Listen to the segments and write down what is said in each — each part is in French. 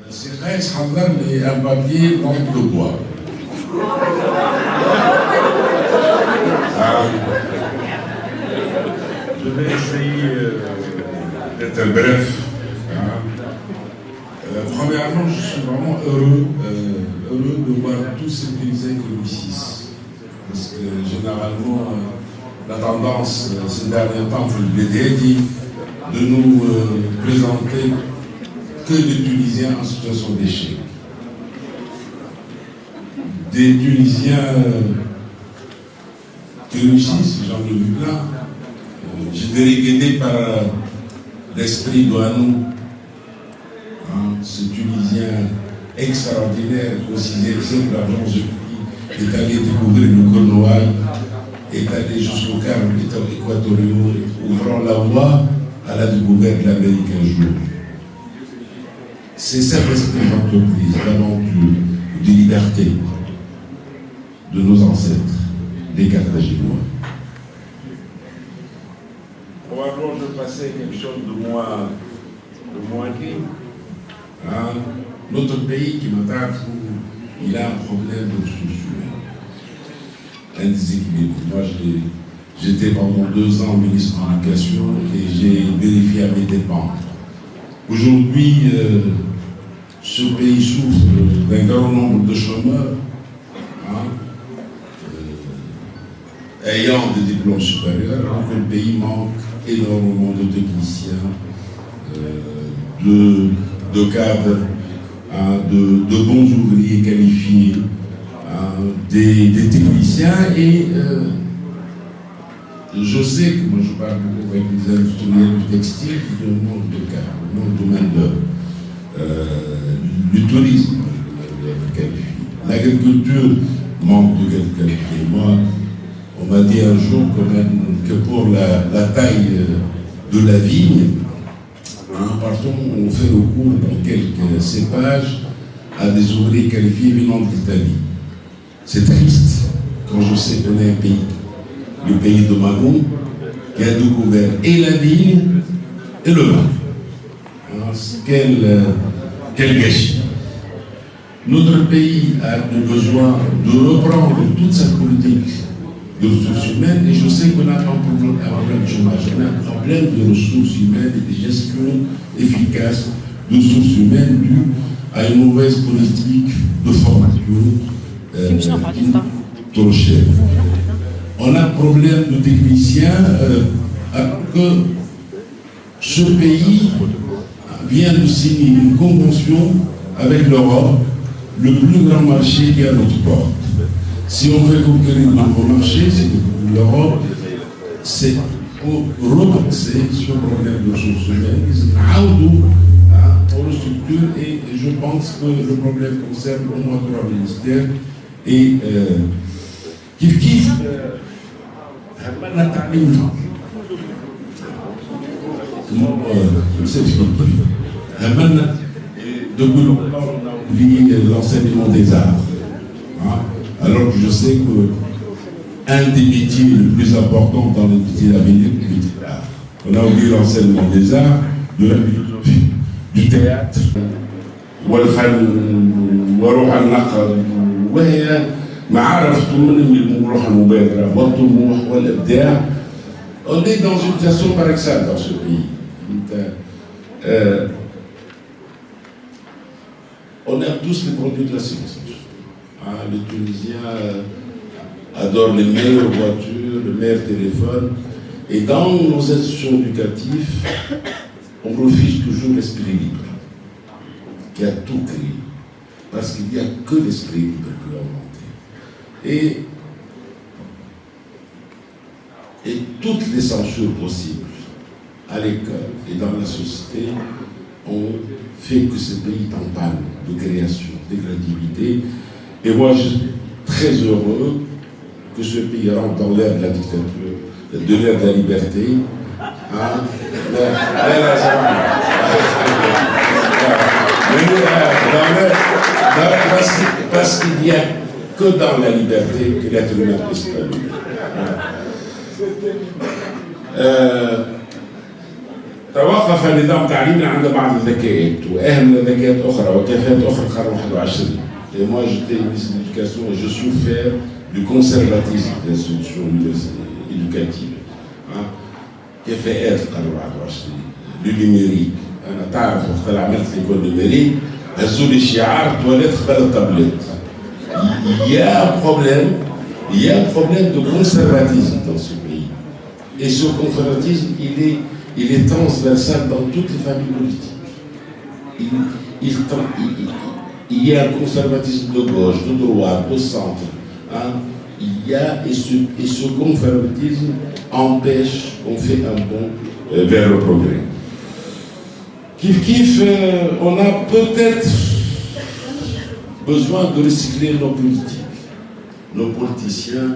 C'est un papier manque de bois. Je vais essayer d'être bref. Premièrement, je suis vraiment heureux de voir tous ces paysans qui réussissent. Parce que généralement, la tendance ces derniers temps, je l'ai dit, de nous présenter que des Tunisiens en situation d'échec. Des Tunisiens qui réussissent, j'en ai vu plein. J'étais guidé par l'esprit d'Ouanou, ce Tunisien extraordinaire au 6e siècle, l'agence de qui est allé découvrir le Cornouailles, est allé jusqu'au Cap équatorial, ouvrant la voie à la découverte de l'Amérique un jour. C'est cet esprit d'entreprise, d'aventure, de liberté de nos ancêtres, les Carthaginois. Probablement je passais quelque chose de moins gai. Notre pays qui m'attaque, il a un problème de ressources humaines, un déséquilibre. Moi, j'étais pendant 2 ans ministre de l'Éducation et j'ai vérifié à mes dépens. Aujourd'hui, ce pays souffre d'un grand nombre de chômeurs ayant des diplômes supérieurs, alors que le pays manque énormément de techniciens, de cadres, de bons ouvriers qualifiés, des techniciens et je sais que moi je parle beaucoup avec les industriels du textile, il y a un manque de cadres, un manque de main-d'œuvre. Du tourisme, l'agriculture manque de qualité. Moi, on m'a dit un jour quand même que pour la taille de la vigne, partons, on fait recours dans quelques cépages à des ouvriers qualifiés venant de l'Italie. C'est triste quand je sais qu'on est un pays, le pays de Magon, qui a découvert et la vigne et le vin. Quel gâchis. Notre pays a besoin de reprendre toute sa politique de ressources humaines et je sais qu'on a un problème de chômage, on a un problème de ressources humaines et de gestion efficace de ressources humaines due à une mauvaise politique de formation trop chère. On a un problème de techniciens alors que ce pays vient de signer une convention avec l'Europe, le plus grand marché qui est à notre porte. Si on veut conquérir un nouveau marché, c'est l'Europe, c'est pour repenser ce problème de ressources humaines, on le structure et je pense que le problème concerne au moins 3 ministères et l'enseignement des arts. Alors que je sais qu'un des métiers les plus importants dans le métier d'avenir, c'est le métier d'art. On a oublié l'enseignement des arts, de la philosophie, du théâtre, on est dans une situation paradoxale dans ce pays. On aime tous les produits de la science. Les Tunisiens adorent les meilleures voitures, les meilleurs téléphones. Et dans nos institutions éducatives, on refuse toujours l'esprit libre, qui a tout créé. Parce qu'il n'y a que l'esprit libre qui l'a inventé. Et toutes les censures possibles à l'école et dans la société ont fait que ce pays est en panne de création, de créativité. Et moi, je suis très heureux que ce pays rentre dans l'ère de la dictature, de l'ère de la liberté. Parce qu'il n'y a que dans la liberté que l'être humain peut s'épanouir. توقف النظام تعليمنا عند بعض الذكاءات واهم ذكاءات اخرى وكفاءات اخرى القرن 21. Et moi j'étais ministre de l'éducation et je souffrais du conservatisme des institutions éducatives. كفاءات القرن 21 للنيميريك. انا تعرف وقت اللي عملت ليكول نيميريك هزوا لي شعار تواليت قبل التابلت. Il y a un problème de conservatisme dans ce pays. Et ce conservatisme, il est transversal dans toutes les familles politiques. Il y a un conservatisme de gauche, de droite, de centre. Hein. Et ce conservatisme empêche qu'on fait un bond vers le progrès. Kif, on a peut-être besoin de recycler nos politiques. Nos politiciens,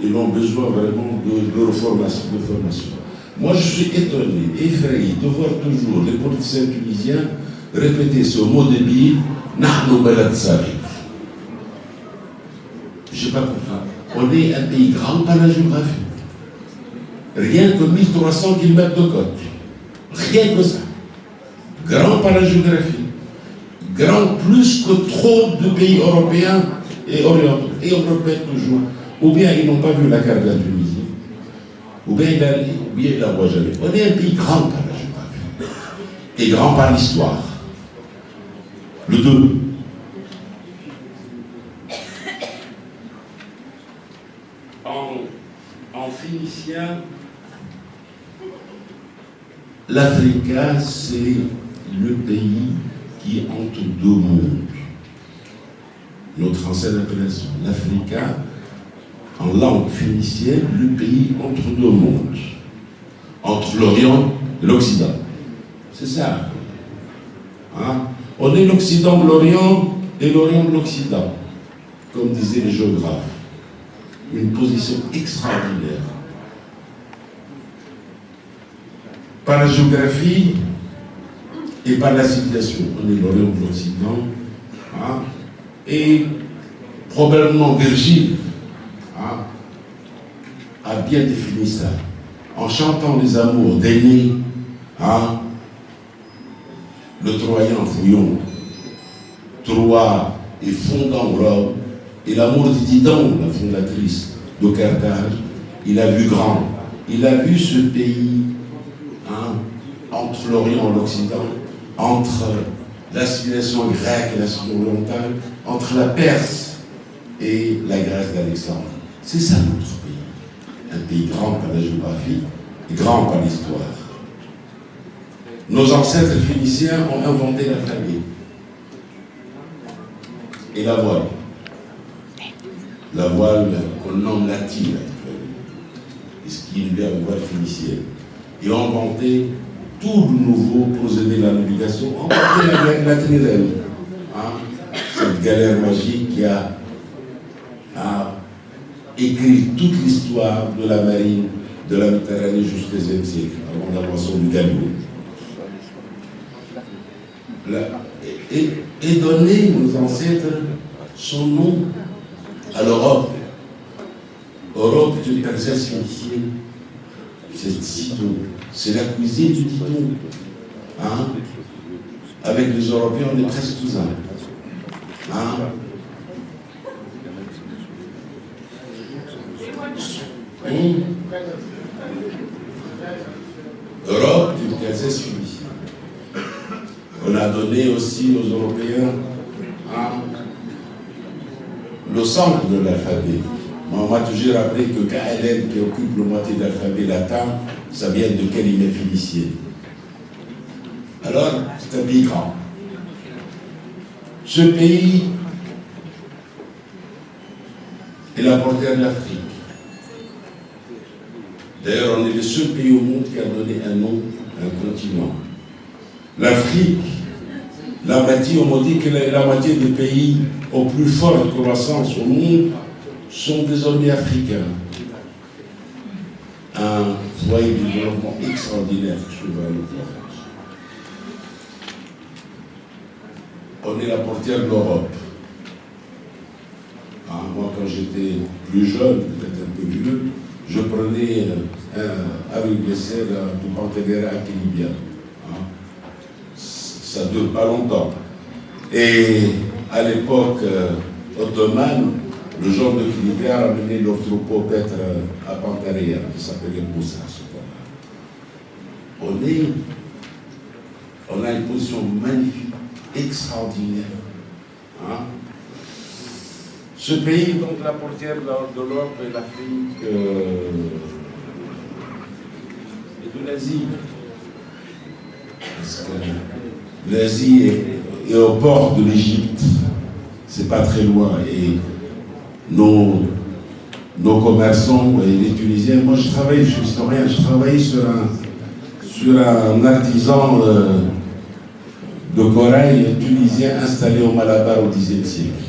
ils ont besoin vraiment de formation. Moi, je suis étonné, effrayé de voir toujours les politiciens tunisiens répéter ce mot débile, Nahnu balad saghir. Je n'ai pas compris. On est un pays grand par la géographie. Rien que 1300 km de côte. Rien que ça. Grand par la géographie. Grand plus que trop de pays européens et orientaux. Et on répète toujours. Ou bien ils n'ont pas vu la carte de la Tunisie, ou bien ils la voient jamais. On est un pays grand par la géographie. Et grand par l'histoire. Le 2. En phénicien, l'Africa, c'est le pays qui est entre deux mondes. Notre ancienne appellation, l'Africa, en langue phénicienne, le pays entre deux mondes, entre l'Orient et l'Occident. C'est ça. Hein? On est l'Occident de l'Orient et l'Orient de l'Occident, comme disaient les géographes. Une position extraordinaire. Par la géographie et par la civilisation, on est l'Orient de l'Occident. Hein? Et probablement Virgile a bien défini ça en chantant les amours d'Aînée, le Troyen fouillon, Troie et fondant Rome, et l'amour de Didon, la fondatrice de Carthage. Il a vu grand, il a vu ce pays entre l'Orient et l'Occident, entre la civilisation grecque et la civilisation orientale, entre la Perse et la Grèce d'Alexandre. C'est ça notre pays. Un pays grand par la géographie et grand par l'histoire. Nos ancêtres phéniciens ont inventé l'alphabet et la voile. La voile qu'on nomme latine actuellement, et ce qui est une voile phénicienne. Et ont inventé tout de nouveau pour aider la navigation, ont inventé la trirème. Cette galère magique qui a écrit toute l'histoire de la marine de la Méditerranée jusqu'au XVIe siècle, avant l'invention du galop. Et donner nos ancêtres son nom à l'Europe. Europe est une Perse phénicienne. C'est Sidon. C'est la cuisine du Didon. Avec les Européens, on est presque cousins. Europe est une Perse phénicienne. On a donné aussi aux Européens le centre de l'alphabet. On m'a toujours rappelé que KLM, qui occupe la moitié de l'alphabet latin, ça vient de Calimée phénicienne. Alors, c'est un pays grand. Ce pays est la portière de l'Afrique. D'ailleurs, on est le seul pays au monde qui a donné un nom à un continent. L'Afrique, la moitié, on dit que la moitié des pays aux plus fortes croissances au monde sont désormais africains. Un foyer de développement extraordinaire sur l'Europe. On est la portière de l'Europe. Moi, quand j'étais plus jeune, peut-être un peu vieux, je prenais avec les serres du Pantéléra à Libya. ça ne dure pas longtemps. Et à l'époque ottomane, le genre de Philippe a ramené leur troupeau paître à Pantaria, qui s'appelait Moussa à ce moment-là. On a une position magnifique, extraordinaire. Hein? Ce pays, donc la portière de l'Europe et l'Afrique et de l'Asie. Parce que l'Asie est au port de l'Égypte, c'est pas très loin. Et nos commerçants et les Tunisiens, moi je suis historien, je travaille sur un artisan de corail tunisien installé au Malabar au Xe siècle.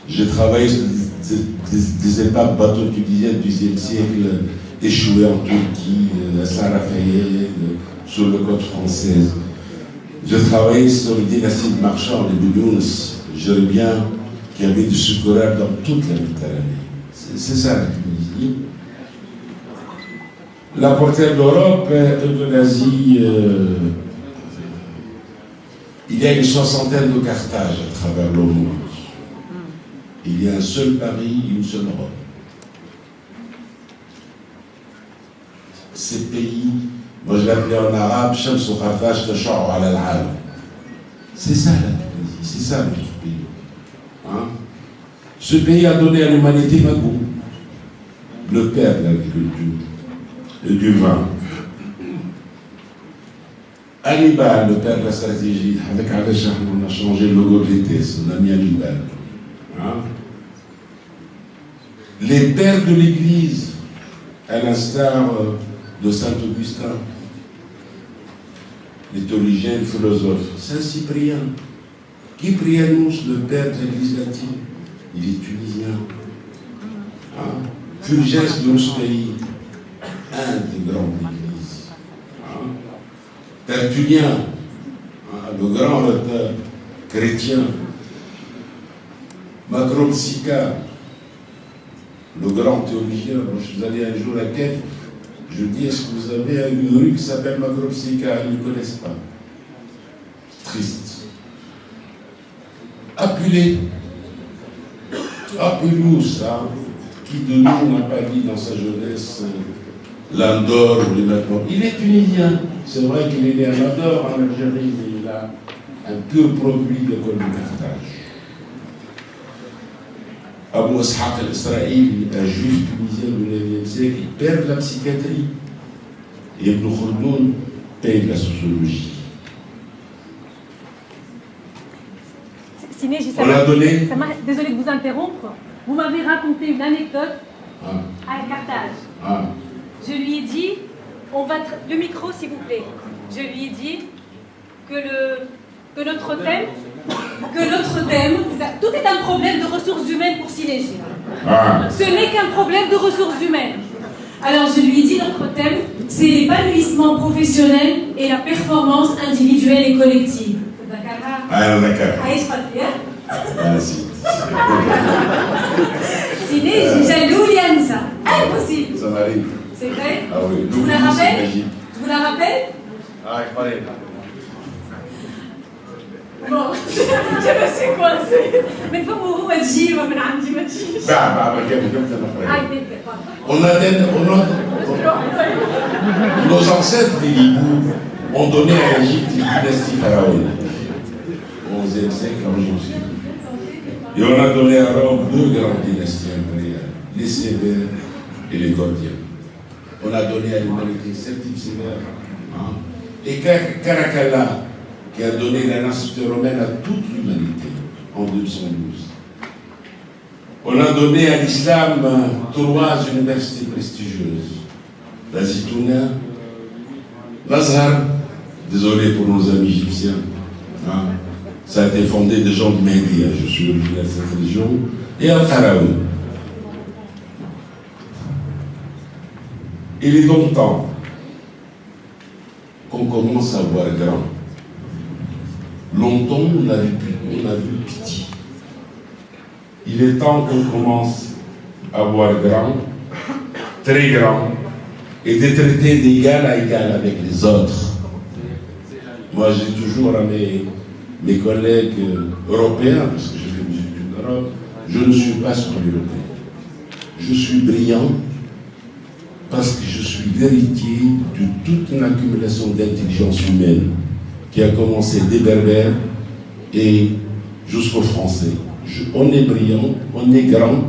J'ai travaillé sur des épaves bateaux tunisiens du Xe siècle, échoués en Turquie, à Saint-Raphaël, sur la côte française. J'ai travaillé sur une dynastie de marchands, les Bouyounous, Gérbien, qui avait du sucreureur dans toute la Méditerranée. C'est ça la Tunisie. La portière d'Europe et de l'Asie, il y a une soixantaine de Carthages à travers le monde. Il y a un seul Paris, une seule Europe. Ces pays, moi je l'appelais en arabe, Shams ou Carthage tasha'u ala al-alam. C'est ça la Tunisie, c'est ça notre pays. Hein? Ce pays a donné à l'humanité Magou, le père de l'agriculture et du vin. Hannibal, le père de la stratégie, avec Al-Shah, on a changé le logo de l'ETS, on a mis Hannibal. Hein? Les pères de l'Église, à l'instar de Saint-Augustin, les théologiens, philosophes, Saint-Cyprien, Kyprianus, le père de l'Église latine, il est tunisien. Hein? Fulgence de Rousseau, un des grands de l'Église. Hein? Tertullien, hein, le grand orateur chrétien. Macropsycha, le grand théologien. Moi, je suis allé un jour à Kef, je dis, est-ce que vous avez une rue qui s'appelle Macropsycha? Ils ne connaissent pas. Triste. Appelez-nous ça, qui de nous n'a pas dit dans sa jeunesse l'Andorre ou les Macron. Il est tunisien. C'est vrai qu'il est né à l'Andorre, en Algérie, mais il a un pur produit de l'école de Carthage. Abu Ishaq al-Israël, un juif tunisien du 9e siècle, il perd la psychiatrie. Et Ibn Khaldun paye la sociologie. Siné, on a donné... Désolé de vous interrompre. Vous m'avez raconté une anecdote à Carthage. Je lui ai dit, le micro s'il vous plaît. Je lui ai dit que notre thème, tout est un problème de ressources humaines pour Sinégi. Ce n'est qu'un problème de ressources humaines. Alors je lui ai dit, notre thème, c'est l'épanouissement professionnel et la performance individuelle et collective. Sinégi, jaloux, Lianza. Impossible. Ça m'arrive. C'est vrai? Ah oui. Je vous la rappelle? Je vous la rappelle? Ah, il fallait. Bon, je me suis coincée. Mais faut vous dire, mais non, dis-moi. Nos ancêtres des Libous ont donné à l'Égypte une dynastie pharaonique. Au XIe siècle en Jésus. Et on a donné à Rome deux grandes dynasties impériales, les Sévères et les Gordiens. On a donné à l'humanité Septime Sévère et Caracalla, qui a donné la nationalité romaine à toute l'humanité en 212. On a donné à l'islam trois universités prestigieuses. La Zitouna, l'Azhar, désolé pour nos amis égyptiens, ça a été fondé des gens de Mehdi, je suis originaire de cette région, et Al-Kharaoui. Il est donc temps qu'on commence à voir grand. Longtemps, on a vu petit. Il est temps qu'on commence à voir grand, très grand, et de traiter d'égal à égal avec les autres. Moi, j'ai toujours à mes collègues européens, parce que j'ai fait mes études en Europe, je ne suis pas sureuropéen. Je suis brillant parce que je suis l'héritier de toute une accumulation d'intelligence humaine qui a commencé des Berbères et jusqu'aux Français. On est brillant, on est grand.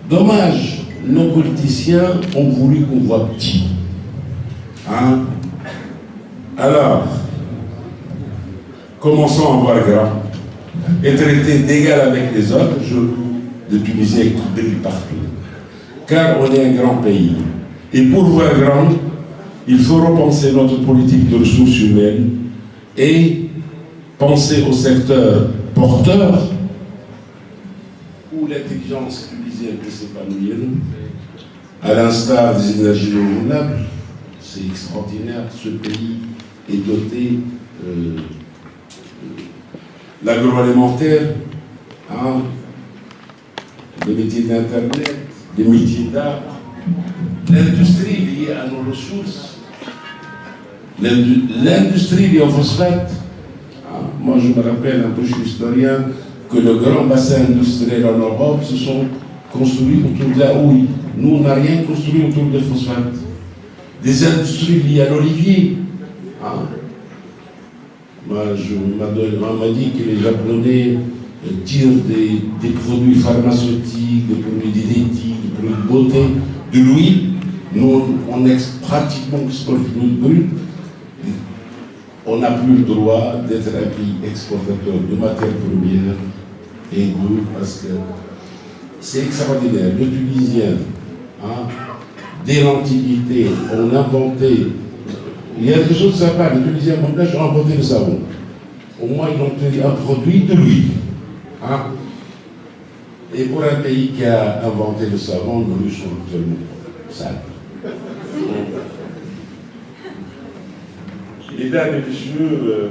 Dommage, nos politiciens ont voulu qu'on voit petit. Hein? Alors, commençons à voir grand et traiter d'égal avec les autres, de Tunisiens qui brillent partout. Car on est un grand pays. Et pour voir grand, il faut repenser notre politique de ressources humaines et penser au secteur porteur où l'intelligence tunisienne peut s'épanouir, à l'instar des énergies renouvelables. C'est extraordinaire, ce pays est doté l'agroalimentaire, hein, des métiers d'Internet, des métiers d'art, l'industrie liée à nos ressources, l'industrie liée au phosphate. Hein, moi, je me rappelle, un peu, je suis historien, que le grand bassin industriel en Europe se sont construits autour de la houille. Nous, on n'a rien construit autour des phosphates. Des industries liées à l'olivier. Hein. Moi, on m'a dit que les Japonais tirent des produits pharmaceutiques, des produits diététiques, des produits de beauté, de l'huile. Nous, on pratiquement exporte l'huile brute. On n'a plus le droit d'être un pays exportateur de matières premières et d'eau, parce que c'est extraordinaire. Les Tunisiens, hein, dès l'Antiquité, ont inventé. Il y a des choses sympas. Les Tunisiens ont inventé le savon. Au moins, ils ont obtenu un produit de l'huile. Hein? Et pour un pays qui a inventé le savon, nos rues sont tellement sales. Mesdames et messieurs,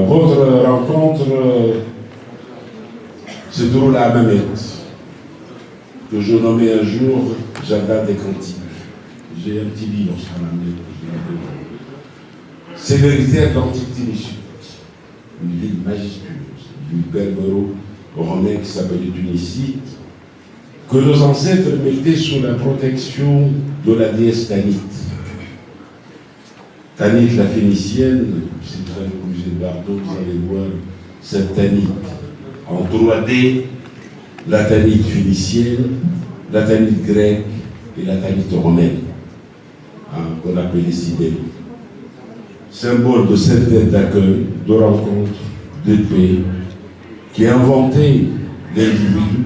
votre rencontre se déroule à Mamet, que je nommais un jour Jardin des Cantiques. J'ai un petit livre sur Mamet. C'est l'héritière de l'Antique Tunisie, une ville majestueuse, une berbero-romain qui s'appelait Tunisie, que nos ancêtres mettaient sous la protection de la déesse Tanit. Tanit, la phénicienne, si vous allez au musée de Bardo, vous allez voir cette Tanit en 3D, la Tanit phénicienne, la Tanit grecque et la Tanit romaine, hein, qu'on appelait Cybèle. Symbole de cette dette d'accueil, de rencontre, de paix, qui a inventé l'individu.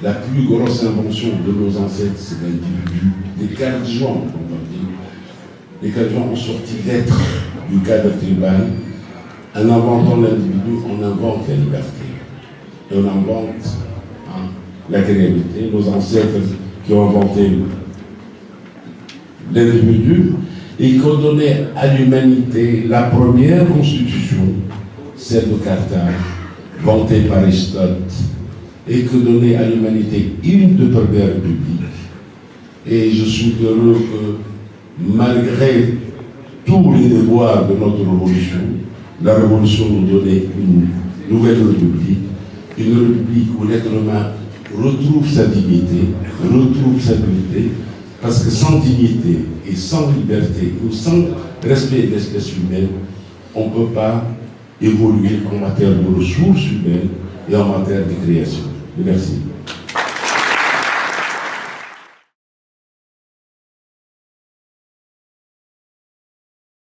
La plus grosse invention de nos ancêtres, c'est l'individu. Les 4 juin, on va dire. Les 4 juin ont sorti d'être du cadre tribal. En inventant l'individu, on invente la liberté. Et on invente, hein, la créativité. Nos ancêtres qui ont inventé l'individu et qui ont donné à l'humanité la première constitution, celle de Carthage, vantée par Aristote, et qui a donné à l'humanité une de première république. Et je suis heureux que, malgré tous les devoirs de notre révolution, la révolution nous donnait une nouvelle république, une république où l'être humain retrouve sa dignité, retrouve sa liberté, parce que sans dignité et sans liberté ou sans respect de l'espèce humaine, on ne peut pas évoluer en matière de ressources humaines et en matière de création. Merci.